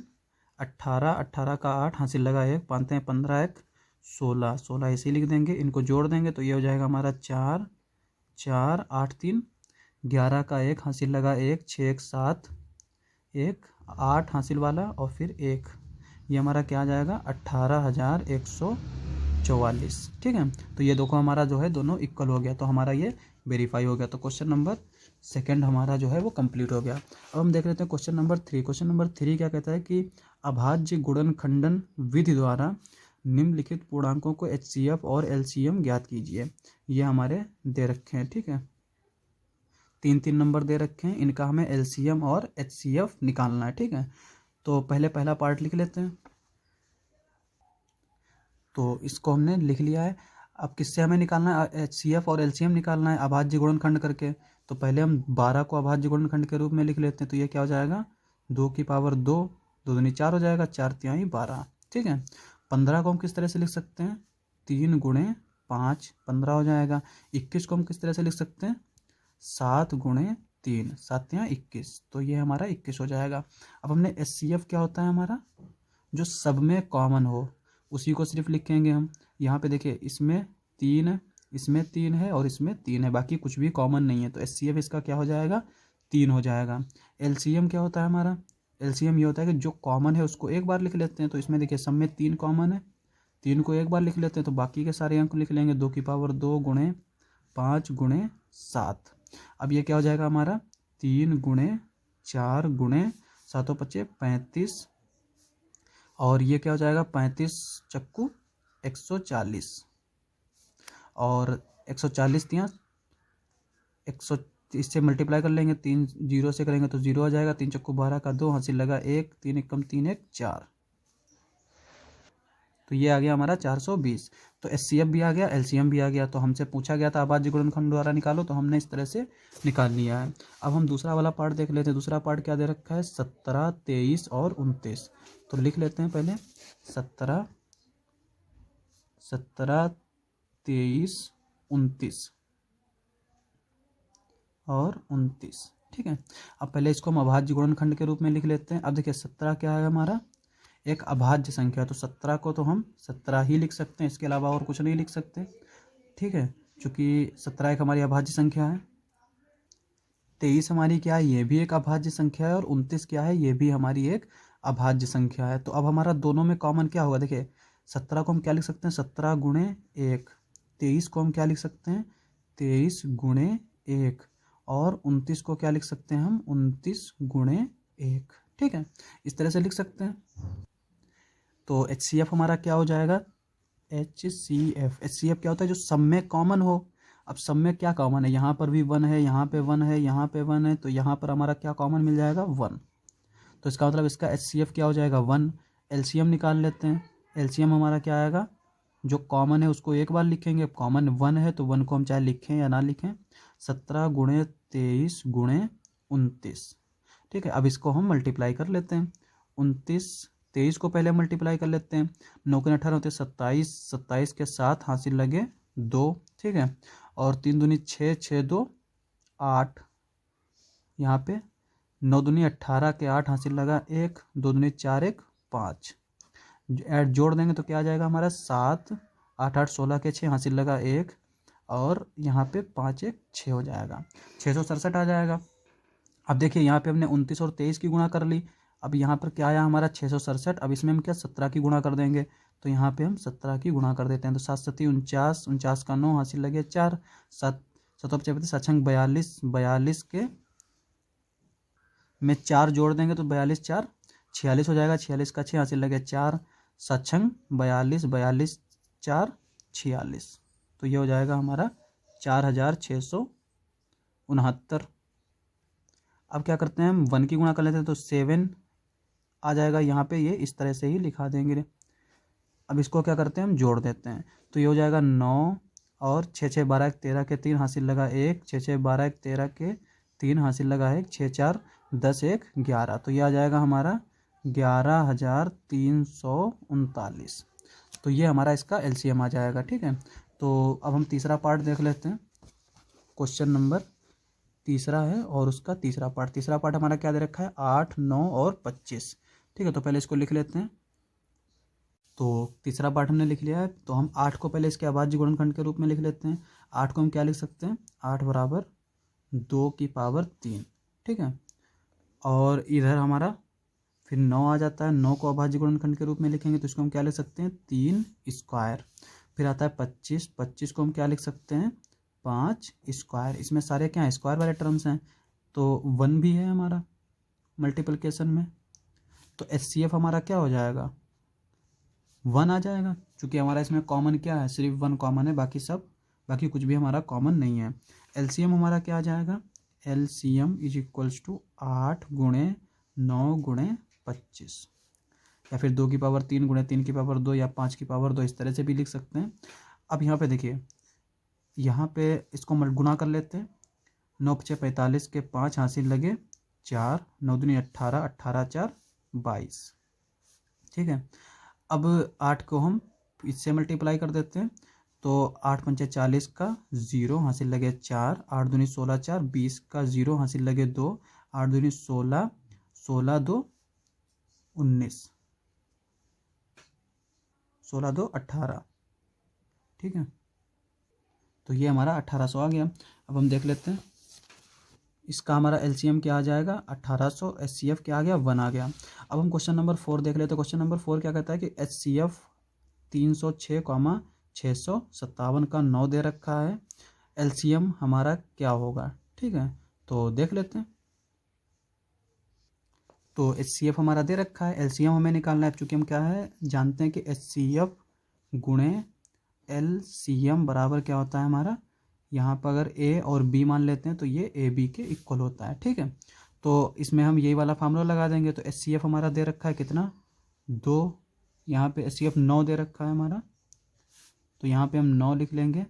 18, 18 का 8 हासिल लगा 1, 5 तिहाई 15 1 16, 16 ऐसे ही लिख देंगे। इनको जोड़ देंगे तो ये हो जाएगा हमारा 4 4 8 3, 11 का 1 हासिल लगा 1, 6 1 7 1 8 हासिल वाला और फिर 1, ये हमारा क्या आ जाएगा 18,144। ठीक है, तो ये देखो हमारा जो है दोनों इक्वल हो गया, तो हमारा ये वेरीफाई हो गया। तो क्वेश्चन नंबर 2 हमारा जो है वो कंप्लीट हो गया। अब हम देख लेते हैं क्वेश्चन नंबर 3। क्वेश्चन नंबर 3 क्या कहता है कि अभाज्य गुणनखंडन विधि द्वारा निम्नलिखित पूर्णांकों को HCF और LCM ज्ञात कीजिए। ये हमारे दे रखे हैं। ठीक है, 3 नंबर दे रखे हैं, इनका हमें LCM और HCF निकालना है। ठीक है, तो पहला पार्ट लिख लेते हैं। तो इसको हमने लिख लिया है। अब किससे हमें निकालना है, HCF और LCM निकालना है अभाज्य गुणनखंड करके। तो पहले हम 12 को अभाज्य गुणनखंड के रूप में लिख लेते हैं। तो ये क्या हो जाएगा 2 की पावर 2, 2 दूनी 4 हो जाएगा, 4 तिहाई 12। ठीक है, 15 को हम किस तरह से लिख सकते हैं, 3 गुणे 5 15 हो जाएगा। 21 को हम किस तरह से लिख सकते हैं, 7 गुणे 3 7 तिहाई 21, तो ये हमारा 21 हो जाएगा। अब हमने HCF क्या होता है हमारा, जो सब में कॉमन हो उसी को सिर्फ लिखेंगे हम। यहाँ पे देखिए इसमें 3 है, इसमें 3 है और इसमें 3 है, बाकी कुछ भी कॉमन नहीं है, तो HCF इसका क्या हो जाएगा 3 हो जाएगा। LCM क्या होता है हमारा, LCM ये होता है कि जो कॉमन है उसको एक बार लिख लेते हैं। तो इसमें देखिए सब में 3 कॉमन है, 3 को एक बार लिख लेते हैं, तो बाकी के सारे अंक लिख लेंगे 2 की पावर 2 गुणे 5 गुणे 7। अब ये क्या हो जाएगा हमारा 3 गुणे 4 गुणे 7 5 35, और ये क्या हो जाएगा 35 चक्कू 140, और 140 तिया 100, इससे मल्टीप्लाई कर लेंगे, 3 0 से करेंगे तो 0 आ जाएगा। 3 चक्कू 12 का 2 हासिल लगा 1, 3 1 कम 3 1 4, तो ये आ गया हमारा 420। तो HCF भी आ गया, LCM भी आ गया। तो हमसे पूछा गया था अभाज्य गुणनखंड द्वारा निकालो, तो हमने इस तरह से निकाल लिया है। अब हम दूसरा वाला पार्ट देख लेते हैं। दूसरा पार्ट क्या दे रखा है, 17 23 और 29। तो लिख लेते हैं पहले 17 23 29 और 29। ठीक है, अब पहले इसको हम अभाज्य गुणनखंड के रूप में लिख लेते हैं। अब देखिए 17 क्या है हमारा, एक अभाज्य संख्या, तो 17 को तो हम 17 ही लिख सकते हैं, इसके अलावा और कुछ नहीं लिख सकते। ठीक है, चूँकि 17 एक हमारी अभाज्य संख्या है। 23 हमारी क्या है, ये भी एक अभाज्य संख्या है, और 29 क्या है, ये भी हमारी एक अभाज्य संख्या है। तो अब हमारा दोनों में कॉमन क्या होगा, देखिए 17 को हम क्या लिख सकते हैं, 17 गुणे 1। 23 को हम क्या लिख सकते हैं, 23 गुणे 1। और 29 को क्या लिख सकते हैं हम, 29 गुणे 1। ठीक है, इस तरह से लिख सकते हैं। तो HCF हमारा क्या हो जाएगा, HCF क्या होता है, जो सब में कॉमन हो। अब सब में क्या कॉमन है, यहाँ पर भी 1 है, यहाँ पे 1 है, यहाँ पे 1 है, तो यहाँ पर हमारा क्या कॉमन मिल जाएगा 1। तो इसका मतलब इसका HCF क्या हो जाएगा 1। LCM निकाल लेते हैं। LCM हमारा क्या आएगा, जो कॉमन है उसको एक बार लिखेंगे। कॉमन 1 है तो 1 को हम चाहे लिखें या ना लिखें। 17 गुणे 23 गुणे 29। ठीक है, अब इसको हम मल्टीप्लाई कर लेते हैं। 23 को पहले मल्टीप्लाई कर लेते हैं। 9 के 18 होते 27, 27 के 7 हासिल लगे 2। ठीक है, और 3 दूनी 6, 6 2 8, यहाँ पे 9 दूनी 18 के 8 हासिल लगा 1, 2 दूनी 4 1 5। ऐड जोड़ देंगे तो क्या आ जाएगा हमारा 7 8 8 16 के 6 हासिल लगा 1, और यहाँ पे 5 1 6 हो जाएगा, 667 आ जाएगा। अब देखिए यहाँ पे हमने 29 और 23 की गुणा कर ली। अब यहाँ पर क्या आया हमारा 667। अब इसमें हम क्या 17 की गुणा कर देंगे, तो यहाँ पे हम 17 की गुणा कर देते हैं। तो 7 7 49, 49 का 9 हासिल लगे 4, 7 7 7 42, 42 के में 4 जोड़ देंगे तो 42 4 46 हो जाएगा। 46 का 6 हासिल लगे 4, 7 42, 42 4 46, तो ये हो जाएगा हमारा 4646 69। अब क्या करते हैं हम 1 की गुणा कर लेते हैं तो 7 आ जाएगा यहाँ पे, ये इस तरह से ही लिखा देंगे। अब इसको क्या करते हैं हम जोड़ देते हैं तो ये हो जाएगा 9 और 6 6 12 13 के 3 हासिल लगा 1, 6 6 12 13 के 3 हासिल लगा 1, 6 4 10 1 11। तो ये आ जाएगा हमारा 11,339। तो ये हमारा इसका एलसीएम आ जाएगा। ठीक है, तो अब हम तीसरा पार्ट देख लेते हैं। क्वेश्चन नंबर तीसरा है और उसका तीसरा पार्ट हमारा क्या दे रखा है, 8 9 और 25। ठीक है, तो पहले इसको लिख लेते हैं। तो तीसरा पार्ट हमने लिख लिया है, तो हम 8 को पहले इसके अभाज्य गुणनखंड के रूप में लिख लेते हैं। 8 को हम क्या लिख सकते हैं, 8 बराबर 2 की पावर 3। ठीक है, और इधर हमारा फिर 9 आ जाता है। 9 को अभाज्य गुणनखंड के रूप में लिखेंगे तो इसको हम क्या लिख सकते हैं, 3 स्क्वायर। फिर आता है 25, 25 को हम क्या लिख सकते हैं, 5 स्क्वायर। इसमें सारे क्या स्क्वायर वाले टर्म्स हैं, तो 1 भी है हमारा मल्टीप्लिकेशन में, तो एचसीएफ हमारा क्या हो जाएगा, 1 आ जाएगा। क्योंकि हमारा इसमें कॉमन क्या है, सिर्फ 1 कॉमन है, बाकी कुछ भी हमारा कॉमन नहीं है। एलसीएम हमारा क्या आ जाएगा, एलसीएम इज इक्वल्स टू 8 गुणे 9 गुणे 25, या फिर 2 की पावर 3 गुणे 3 की पावर 2 या 5 की पावर 2, इस तरह से भी लिख सकते हैं। अब यहाँ पे देखिए, यहाँ पे इसको गुना कर लेते हैं। 9 5 45 के 5 हासिल लगे 4, 9 दूनी 18, 18 4 22। ठीक है, अब 8 को हम इससे मल्टीप्लाई कर देते हैं तो 8 पंचे 40 का 0 हासिल लगे 4, 8 दूनी 16 4 20 का 0 हासिल लगे 2, 8 दूनी 16, 16 2 19, 16 2 18। ठीक है, तो ये हमारा 1800 आ गया। अब हम देख लेते हैं इसका हमारा एलसीएम क्या आ जाएगा, 1800। एचसीएफ क्या आ गया, 1 आ गया। अब हम क्वेश्चन नंबर 4 देख लेते हैं। क्वेश्चन नंबर 4 क्या कहता है कि एचसीएफ 306, 657 का 9 दे रखा है, एलसीएम हमारा क्या होगा। ठीक है, तो देख लेते हैं। तो एचसीएफ हमारा दे रखा है, एलसीएम हमें निकालना है। चूँकि हम क्या है जानते हैं कि एचसीएफ गुणे एलसीएम बराबर क्या होता है हमारा, यहाँ पर अगर ए और बी मान लेते हैं तो ये ए बी के इक्वल होता है। ठीक है, तो इसमें हम यही वाला फार्मूला लगा देंगे। तो एचसीएफ हमारा दे रखा है कितना, 2, यहाँ पे एचसीएफ 9 दे रखा है हमारा, तो यहाँ पे हम 9 लिख लेंगे,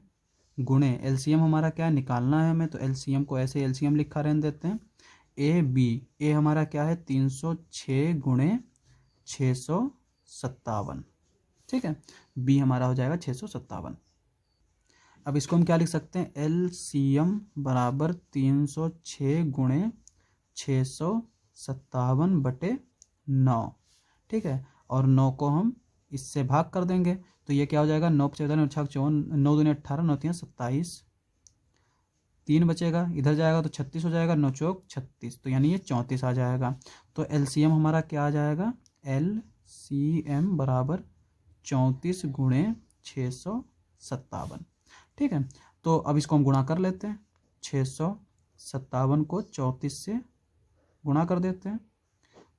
गुणे एलसीएम हमारा क्या है निकालना है हमें, तो एलसीएम को ऐसे एलसीएम लिखा रहने देते हैं। ए बी, ए हमारा क्या है 306 गुणे 657। ठीक है, बी हमारा हो जाएगा 657। अब इसको हम क्या लिख सकते हैं, एलसीएम बराबर 306 गुणे 657 बटे 9। ठीक है, और 9 को हम इससे भाग कर देंगे तो ये क्या हो जाएगा, 9 14 9 54, 9 दूनी 18, 9 3 27, 3 बचेगा, इधर जाएगा तो 36 हो जाएगा, 9 चौक 36, तो यानी ये 34 आ जाएगा। तो एलसीएम हमारा क्या आ जाएगा, एलसीएम बराबर 34 गुणे 657। ठीक है, तो अब इसको हम गुणा कर लेते हैं। 657 को 34 से गुणा कर देते हैं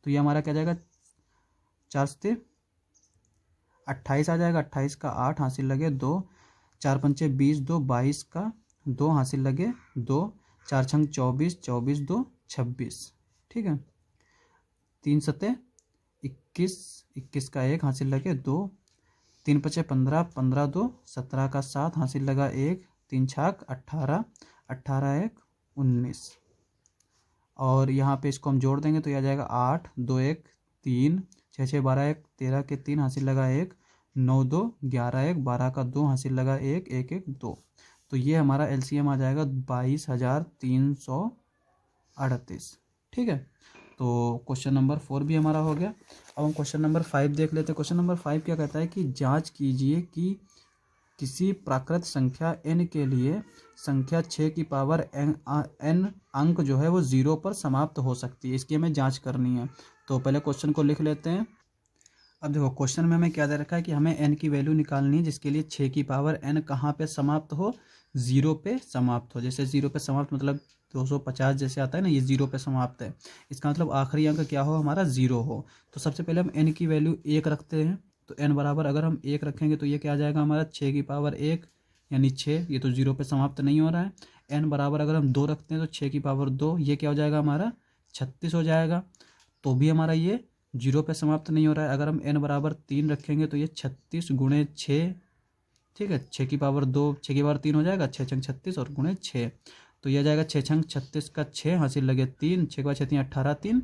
तो ये हमारा क्या जाएगा, 4 से 28 आ जाएगा। 28 का 8 हासिल लगे 2, 4 पंचे 20, 2 22 का 2 हासिल लगे 2, 4 छंग 24, 24 2 26। ठीक है, 3 सते 21, 21 का 1 हासिल लगे 2, 3 पचे 15, 15 2 17 का 7 हासिल लगा 1, 3 छाक 18, 18 1 19। और यहाँ पे इसको हम जोड़ देंगे तो यह आ जाएगा 8 2 1 3, 6 6 12 1 13 के 3 हासिल लगा 1, 9 2 11 1 12 का 2 हासिल लगा 1 1 1 2। तो ये हमारा एलसीएम आ जाएगा 22,338। ठीक है, तो क्वेश्चन नंबर 4 भी हमारा हो गया। अब हम क्वेश्चन नंबर 5 देख लेते हैं। क्वेश्चन नंबर 5 क्या कहता है कि जांच कीजिए कि किसी प्राकृत संख्या n के लिए संख्या 6 की पावर n अंक जो है वो 0 पर समाप्त हो सकती है, इसकी हमें जांच करनी है। तो पहले क्वेश्चन को लिख लेते हैं। अब देखो क्वेश्चन में हमें क्या दे रखा है कि हमें n की वैल्यू निकालनी है जिसके लिए 6 की पावर n कहाँ पे समाप्त हो, 0 पे समाप्त हो। जैसे 0 पे समाप्त मतलब 250 जैसे आता है ना, ये 0 पे समाप्त है, इसका मतलब आखिरी अंक क्या हो हमारा 0 हो। तो सबसे पहले हम n की वैल्यू 1 रखते हैं, तो n बराबर अगर हम 1 रखेंगे तो ये क्या आ जाएगा हमारा 6 की पावर 1, यानी 6, ये तो 0 पे समाप्त नहीं हो रहा है। n बराबर अगर हम 2 रखते हैं तो 6 की पावर 2, ये क्या हो जाएगा हमारा 36 हो जाएगा, तो भी हमारा ये 0 पे समाप्त नहीं हो रहा है। अगर हम n बराबर 3 रखेंगे तो ये 36 गुणे 6, ठीक है, 6 की पावर 2, 6 की पावर 3 हो जाएगा, 6 छंग 36 और गुणे 6, तो यह जाएगा 6 छंग 36 का 6 हासिल लगे 3, 6 के बाद 6 3 18, 3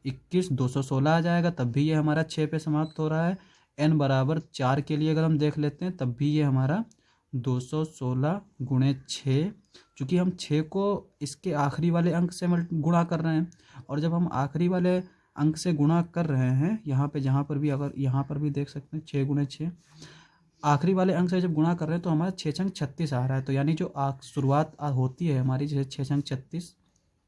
21, 216 आ जाएगा, तब भी ये हमारा 6 पे समाप्त हो रहा है। n बराबर 4 के लिए अगर हम देख लेते हैं तब भी ये हमारा 216 गुणे 6, चूँकि हम 6 को इसके आखिरी वाले अंक से गुणा कर रहे हैं, और जब हम आखिरी वाले अंक से गुणा कर रहे हैं यहाँ पे, जहाँ पर भी, अगर यहाँ पर भी देख सकते हैं 6 गुणे 6, आखिरी वाले अंक से जब गुणा कर रहे हैं तो हमारा 6 छंग 36 आ रहा है, तो यानी जो शुरुआत होती है हमारी जैसे 6 छंग 36,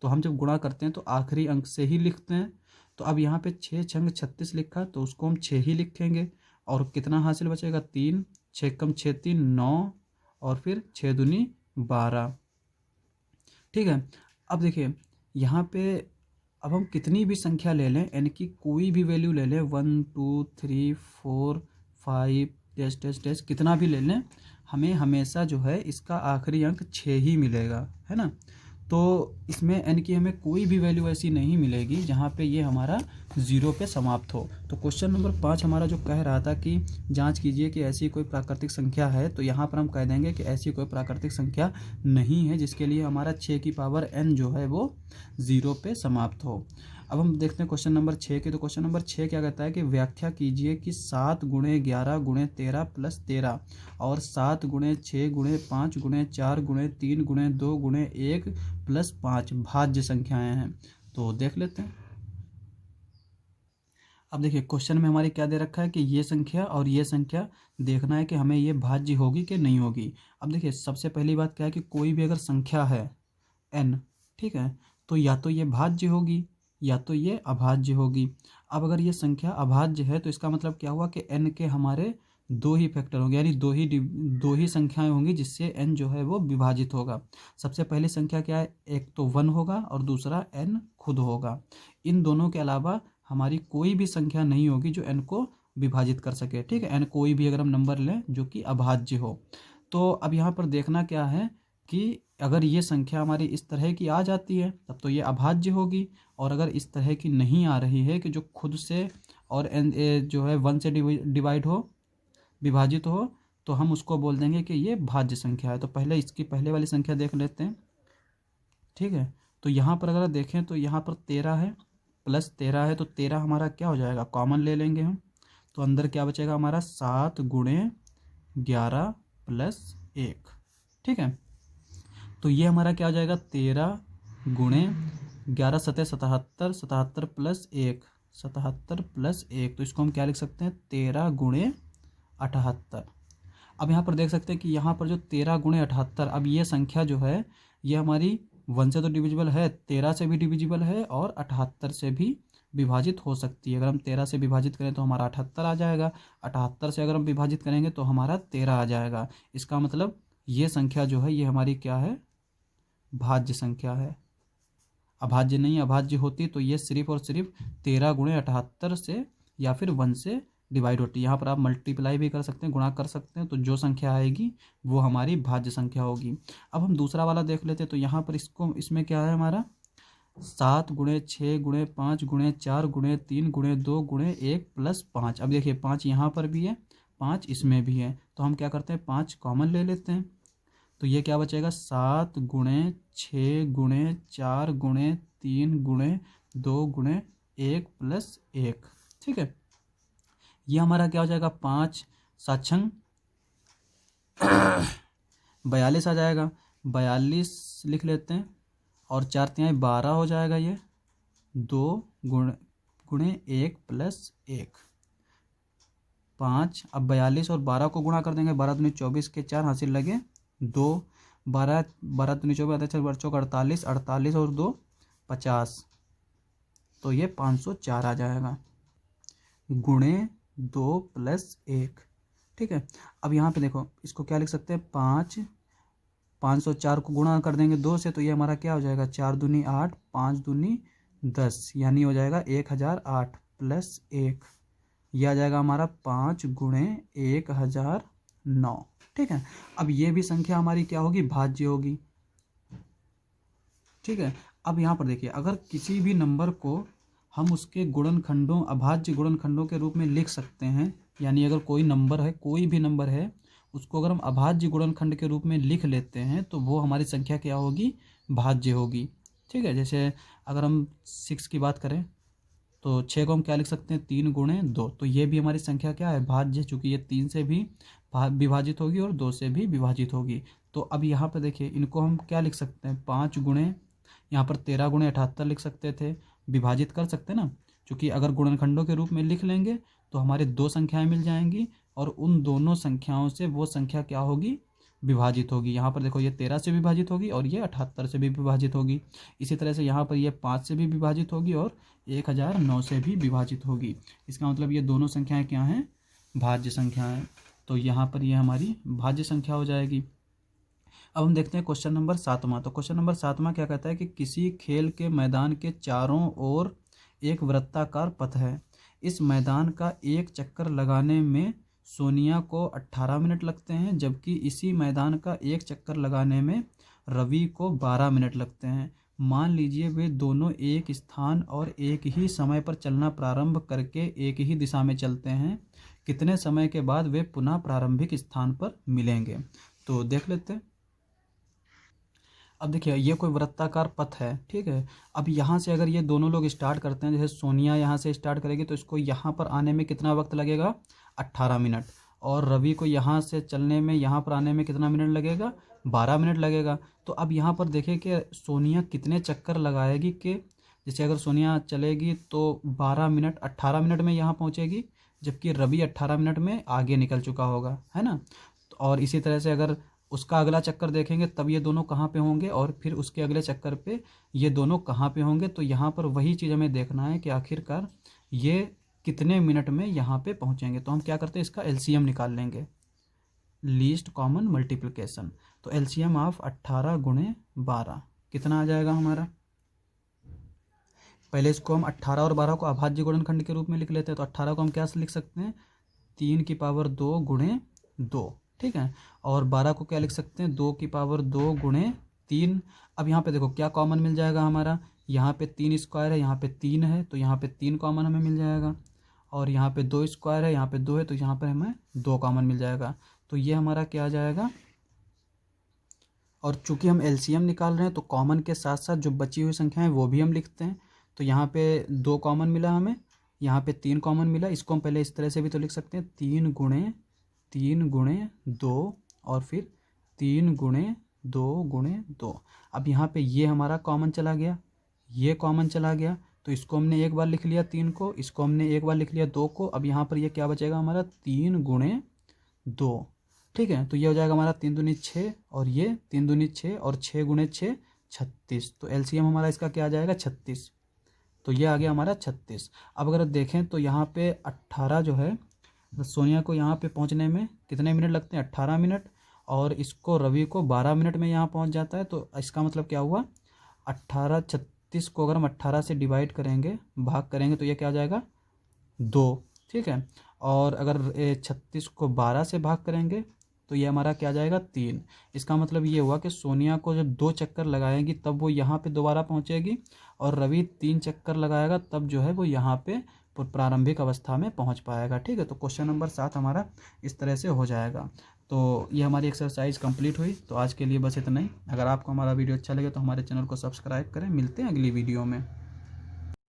तो हम जब गुणा करते हैं तो आखिरी अंक से ही लिखते हैं। तो अब यहाँ पे 6 छंग 36 लिखा तो उसको हम 6 ही लिखेंगे, और कितना हासिल बचेगा 3, 6 कम 6 3 9, और फिर 6 दूनी 12, ठीक है। अब देखिए यहाँ पे अब हम कितनी भी संख्या ले लें, n की कोई भी वैल्यू ले लें, 1 2 3 4 5 डैश डैश डैश, कितना भी ले लें, हमें हमेशा जो है इसका आखिरी अंक 6 ही मिलेगा, है ना। तो इसमें n की हमें कोई भी वैल्यू ऐसी नहीं मिलेगी जहाँ पे ये हमारा 0 पे समाप्त हो। तो क्वेश्चन नंबर 5 हमारा जो कह रहा था कि जांच कीजिए कि ऐसी कोई प्राकृतिक संख्या है, तो यहाँ पर हम कह देंगे कि ऐसी कोई प्राकृतिक संख्या नहीं है जिसके लिए हमारा 6 की पावर n जो है वो 0 पे समाप्त हो। अब हम देखते हैं क्वेश्चन नंबर 6 की। तो क्वेश्चन नंबर 6 क्या कहता है कि व्याख्या कीजिए कि 7 गुणे 11 गुणे 13 प्लस 13 और 7 गुणे 6 गुणे 5 गुणे 4 गुणे 3 गुणे 2 गुणे 1 प्लस 5 भाज्य संख्याएं हैं। तो देख लेते हैं। अब देखिए क्वेश्चन में हमारी क्या दे रखा है कि ये संख्या और ये संख्या देखना है कि हमें ये भाज्य होगी कि नहीं होगी। अब देखिए सबसे पहली बात क्या है कि कोई भी अगर संख्या है n, ठीक है, तो या तो ये भाज्य होगी या तो ये अभाज्य होगी। अब अगर ये संख्या अभाज्य है तो इसका मतलब क्या हुआ कि n के हमारे 2 ही फैक्टर होंगे, यानी दो ही संख्याएं होंगी जिससे n जो है वो विभाजित होगा। सबसे पहली संख्या क्या है, एक तो 1 होगा और दूसरा n खुद होगा। इन दोनों के अलावा हमारी कोई भी संख्या नहीं होगी जो n को विभाजित कर सके, ठीक है। n कोई भी अगर हम नंबर लें जो कि अभाज्य हो। तो अब यहाँ पर देखना क्या है कि अगर ये संख्या हमारी इस तरह की आ जाती है तब तो ये अभाज्य होगी, और अगर इस तरह की नहीं आ रही है कि जो खुद से और जो है 1 से डिवाइड हो, विभाजित हो, तो हम उसको बोल देंगे कि ये भाज्य संख्या है। तो पहले इसकी पहले वाली संख्या देख लेते हैं, ठीक है। तो यहाँ पर अगर देखें तो यहाँ पर 13 है प्लस 13 है, तो 13 हमारा क्या हो जाएगा, कॉमन ले लेंगे हम, तो अंदर क्या बचेगा हमारा 7 गुणे 11 प्लस 1, ठीक है। तो ये हमारा क्या हो जाएगा 13 गुणे 11 सतह 77, 77 प्लस 1, 77 प्लस 1, तो इसको हम क्या लिख सकते हैं 13 गुणे 78। अब यहाँ पर देख सकते हैं कि यहाँ पर जो 13 गुणे 78, अब ये संख्या जो है ये हमारी 1 से तो डिविजिबल है, 13 से भी डिविजिबल है और 78 से भी विभाजित हो सकती है। अगर हम 13 से विभाजित करें तो हमारा 78 आ जाएगा, 78 से अगर हम विभाजित करेंगे तो हमारा 13 आ जाएगा। इसका मतलब ये संख्या जो है ये हमारी क्या है, भाज्य संख्या है। अभाज्य नहीं, अभाज्य होती तो ये सिर्फ और सिर्फ 13 गुणे 78 से या फिर 1 से डिवाइड होती है। यहाँ पर आप मल्टीप्लाई भी कर सकते हैं, गुणा कर सकते हैं, तो जो संख्या आएगी वो हमारी भाज्य संख्या होगी। अब हम दूसरा वाला देख लेते हैं। तो यहाँ पर इसमें क्या है हमारा 7 गुणे 6 गुणे 5 गुणे 4 गुणे 3 गुणे 2 गुणे 1 प्लस 5। अब देखिए 5 यहाँ पर भी है, 5 इसमें भी है, तो हम क्या करते हैं 5 कॉमन ले लेते हैं। तो ये क्या बचेगा 7 गुणे 6 गुणे 4 गुणे 3 गुणे 2 गुणे 1 प्लस 1, ठीक है। ये हमारा क्या हो जाएगा 5 7 छंग 42 आ जाएगा, 42 लिख लेते हैं, और 4 तिहाई 12 हो जाएगा। ये 2 गुणे 1 प्लस 1, 5। अब 42 और 12 को गुणा कर देंगे, 12 दूनी 24 के 4 हासिल लगे 2, 12 दूनी 24 चौक 48, 48 और 2 50, तो ये 504 आ जाएगा गुणे 2 प्लस 1, ठीक है। अब यहाँ पे देखो इसको क्या लिख सकते हैं 504 को गुणा कर देंगे 2 से, तो ये हमारा क्या हो जाएगा 4 दूनी 8, 5 दूनी 10, यानी हो जाएगा 1008 प्लस 1, यह आ जाएगा हमारा 5 गुणे 1008, 9। ठीक है, अब ये भी संख्या हमारी क्या होगी, भाज्य होगी। ठीक है, अब यहाँ पर देखिए, अगर किसी भी नंबर को हम उसके गुणनखंडों, अभाज्य गुणनखंडों के रूप में लिख सकते हैं, यानी अगर कोई नंबर है, कोई भी नंबर है, उसको अगर हम अभाज्य गुणनखंड के रूप में लिख लेते हैं तो वो हमारी संख्या क्या होगी, भाज्य होगी। ठीक है, जैसे अगर हम 6 की बात करें तो 6 को हम क्या लिख सकते हैं, 3 गुणे 2, तो ये भी हमारी संख्या क्या है, भाज्य, चूँकि ये 3 से भी विभाजित होगी और 2 से भी विभाजित होगी। तो अब यहाँ पर देखिए, इनको हम क्या लिख सकते हैं, 5 गुणे, यहाँ पर 13 गुणे 78 लिख सकते थे, विभाजित कर सकते हैं ना, क्योंकि अगर गुणनखंडों के रूप में लिख लेंगे तो हमारे 2 संख्याएं मिल जाएंगी और उन दोनों संख्याओं से वो संख्या क्या होगी, विभाजित होगी। यहाँ पर देखो, ये 13 से विभाजित होगी और ये 78 से भी विभाजित होगी। इसी तरह से यहाँ पर ये 5 से भी विभाजित होगी और 1009 से भी विभाजित होगी। इसका मतलब ये दोनों संख्याएं क्या हैं, भाज्य संख्याएं। तो यहाँ पर ये हमारी भाज्य संख्या हो जाएगी। अब हम देखते हैं क्वेश्चन नंबर 7वां। तो क्वेश्चन नंबर 7वां क्या कहता है कि किसी खेल के मैदान के चारों ओर एक वृत्ताकार पथ है। इस मैदान का एक चक्कर लगाने में सोनिया को 18 मिनट लगते हैं, जबकि इसी मैदान का एक चक्कर लगाने में रवि को 12 मिनट लगते हैं। मान लीजिए वे दोनों एक स्थान और एक ही समय पर चलना प्रारंभ करके एक ही दिशा में चलते हैं। कितने समय के बाद वे पुनः प्रारंभिक स्थान पर मिलेंगे। तो देख लेते हैं। अब देखिए, ये कोई वृत्ताकार पथ है। ठीक है, अब यहाँ से अगर ये दोनों लोग स्टार्ट करते हैं, जैसे सोनिया यहाँ से स्टार्ट करेगी तो इसको यहाँ पर आने में कितना वक्त लगेगा, 18 मिनट, और रवि को यहाँ से चलने में यहाँ पर आने में कितना मिनट लगेगा, 12 मिनट लगेगा। तो अब यहाँ पर देखिए कि सोनिया कितने चक्कर लगाएगी, कि जैसे अगर सोनिया चलेगी तो 12 मिनट 18 मिनट में यहाँ पहुँचेगी, जबकि रवि 18 मिनट में आगे निकल चुका होगा, है ना। और इसी तरह से अगर उसका अगला चक्कर देखेंगे तब ये दोनों कहाँ पे होंगे, और फिर उसके अगले चक्कर पे ये दोनों कहाँ पे होंगे। तो यहाँ पर वही चीज़ हमें देखना है कि आखिरकार ये कितने मिनट में यहाँ पे पहुँचेंगे। तो हम क्या करते हैं, इसका एलसीएम निकाल लेंगे, लीस्ट कॉमन मल्टीप्लिकेशन। तो एलसीएम ऑफ 18 गुणे 12 कितना आ जाएगा हमारा। पहले इसको हम 18 और 12 को अभाज्य गुणनखंड के रूप में लिख लेते हैं। तो 18 को हम क्या लिख सकते हैं, 3 की पावर 2 गुणे 2। ठीक है, और 12 को क्या लिख सकते हैं, 2 की पावर 2 गुणे 3। अब यहाँ पे देखो क्या कॉमन मिल जाएगा हमारा, यहाँ पे 3 स्क्वायर है, यहाँ पे 3 है, तो यहाँ पे 3 कॉमन हमें मिल जाएगा, और यहाँ पे 2 स्क्वायर है, यहाँ पे 2 है, तो यहाँ पर हमें 2 कॉमन मिल जाएगा। तो ये हमारा क्या आ जाएगा। और चूंकि हम एलसीएम निकाल रहे हैं तो कॉमन के साथ साथ जो बची हुई संख्या है वो भी हम लिखते हैं। तो यहाँ पे 2 कॉमन मिला हमें, यहाँ पे 3 कॉमन मिला। इसको हम पहले इस तरह से भी तो लिख सकते हैं, 3 गुणे 2 और फिर 3 गुणे 2 गुणे 2। अब यहाँ पे ये हमारा कॉमन चला गया, ये कॉमन चला गया, तो इसको हमने एक बार लिख लिया 3 को, इसको हमने एक बार लिख लिया 2 को। अब यहाँ पर ये क्या बचेगा हमारा, 3 गुणे 2। ठीक है, तो ये हो जाएगा हमारा 3 दूनी 6 और ये 3 दूनी 6 और 6 गुणे 6 36। तो एलसीएम हमारा इसका क्या आ जाएगा, 36। तो ये आ गया हमारा 36। अब अगर देखें तो यहाँ पे 18 जो है, सोनिया को यहाँ पे पहुँचने में कितने मिनट लगते हैं, 18 मिनट, और इसको रवि को 12 मिनट में यहाँ पहुँच जाता है। तो इसका मतलब क्या हुआ, 18 36 को अगर हम 18 से डिवाइड करेंगे, भाग करेंगे, तो ये क्या आ जाएगा 2। ठीक है, और अगर 36 को 12 से भाग करेंगे तो ये हमारा क्या आ जाएगा, 3। इसका मतलब ये हुआ कि सोनिया को जब 2 चक्कर लगाएगी तब वो यहाँ पे दोबारा पहुँचेगी, और रवि 3 चक्कर लगाएगा तब जो है वो यहाँ पे प्रारंभिक अवस्था में पहुँच पाएगा। ठीक है, तो क्वेश्चन नंबर 7 हमारा इस तरह से हो जाएगा। तो ये हमारी एक्सरसाइज कंप्लीट हुई। तो आज के लिए बस इतना ही। अगर आपको हमारा वीडियो अच्छा लगे तो हमारे चैनल को सब्सक्राइब करें। मिलते हैं अगली वीडियो में।